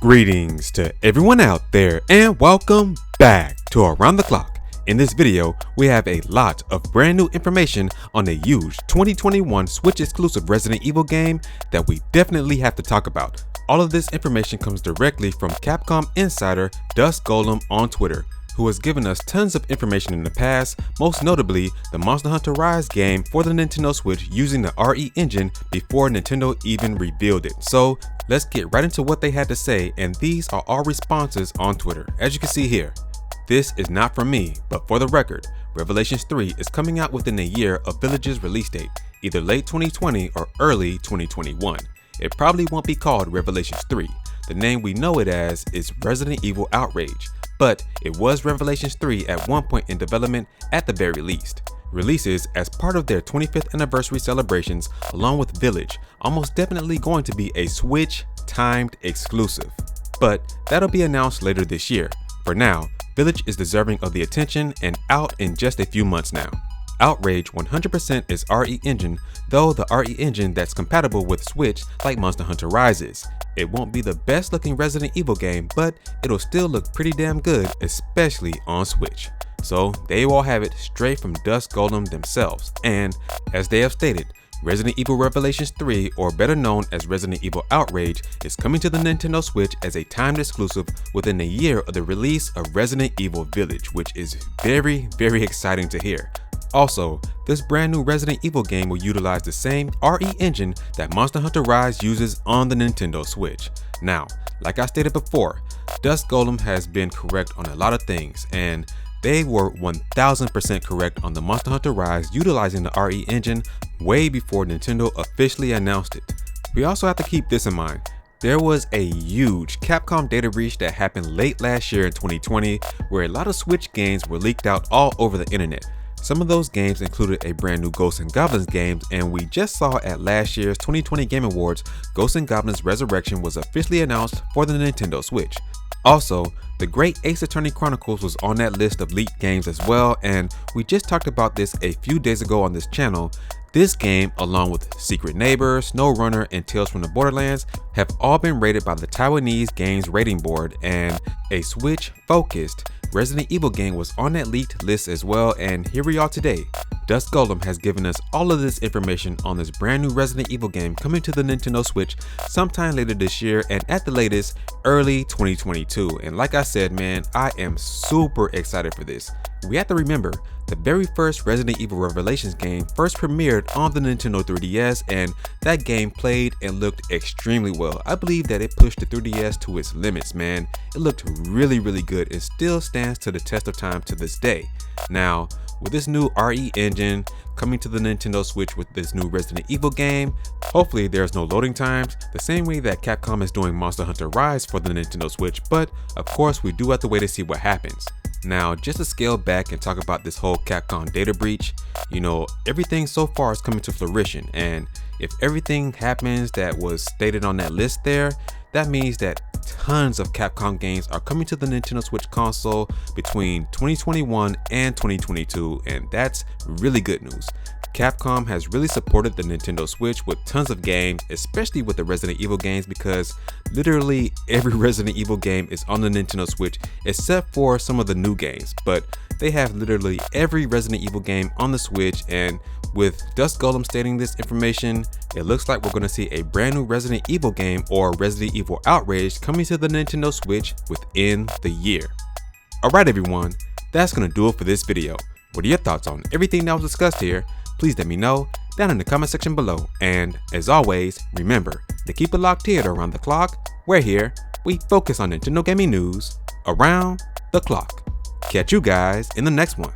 Greetings to everyone out there and welcome back to Around the Clock. In this video, we have a lot of brand new information on the huge 2021 Switch exclusive Resident Evil game that we definitely have to talk about. All of this information comes directly from Capcom insider Dusk Golem on Twitter, who has given us tons of information in the past, most notably the Monster Hunter Rise game for the Nintendo Switch using the RE engine before Nintendo even revealed it. So let's get right into what they had to say, and these are all responses on Twitter. As you can see here, this is not from me, but for the record, Revelations 3 is coming out within a year of Village's release date, either late 2020 or early 2021. It probably won't be called Revelations 3. The name we know it as is Resident Evil Outrage, but it was Revelations 3 at one point in development at the very least. Releases as part of their 25th anniversary celebrations along with Village, almost definitely going to be a Switch timed exclusive. But that'll be announced later this year. For now, Village is deserving of the attention and out in just a few months now. Outrage 100% is RE engine, though the RE engine that's compatible with Switch like Monster Hunter Rise is. It won't be the best looking Resident Evil game, but it'll still look pretty damn good, especially on Switch. So there you all have it, straight from Dusk Golem themselves. And as they have stated, Resident Evil Revelations 3, or better known as Resident Evil Outrage, is coming to the Nintendo Switch as a timed exclusive within a year of the release of Resident Evil Village, which is very exciting to hear. Also, this brand new Resident Evil game will utilize the same RE engine that Monster Hunter Rise uses on the Nintendo Switch. Now, like I stated before, Dusk Golem has been correct on a lot of things, and they were 1000% correct on the Monster Hunter Rise utilizing the RE engine way before Nintendo officially announced it. We also have to keep this in mind. There was a huge Capcom data breach that happened late last year in 2020 where a lot of Switch games were leaked out all over the internet. Some of those games included a brand new Ghosts and Goblins game, and we just saw at last year's 2020 Game Awards, Ghosts and Goblins Resurrection was officially announced for the Nintendo Switch. Also, the great Ace Attorney Chronicles was on that list of leaked games as well, and we just talked about this a few days ago on this channel. This game, along with Secret Neighbor, SnowRunner, and Tales from the Borderlands, have all been rated by the Taiwanese Games Rating Board, and a Switch-focused Resident Evil game was on that leaked list as well, and here we are today. Dusk Golem has given us all of this information on this brand new Resident Evil game coming to the Nintendo Switch sometime later this year, and at the latest, early 2022. And like I said, man, I am super excited for this. We have to remember, the very first Resident Evil Revelations game first premiered on the Nintendo 3DS, and that game played and looked extremely well. I believe that it pushed the 3DS to its limits, man. It looked really good and still stands to the test of time to this day. Now, with this new RE engine coming to the Nintendo Switch with this new Resident Evil game, hopefully there's no loading times, the same way that Capcom is doing Monster Hunter Rise for the Nintendo Switch, but of course we do have to wait to see what happens. Now, just to scale back and talk about this whole Capcom data breach, everything so far is coming to fruition, and if everything happens that was stated on that list there, that means that tons of Capcom games are coming to the Nintendo Switch console between 2021 and 2022, and that's really good news. Capcom has really supported the Nintendo Switch with tons of games, especially with the Resident Evil games, because literally every Resident Evil game is on the Nintendo Switch except for some of the new games, but they have literally every Resident Evil game on the Switch. And with Dusk Golem stating this information, it looks like we're going to see a brand new Resident Evil game, or Resident Evil Outrage, coming to the Nintendo Switch within the year. Alright everyone, that's going to do it for this video. What are your thoughts on everything that was discussed here? Please let me know down in the comment section below, and as always, remember to keep it locked here to Around the Clock. We're here, we focus on Nintendo gaming news around the clock. Catch you guys in the next one.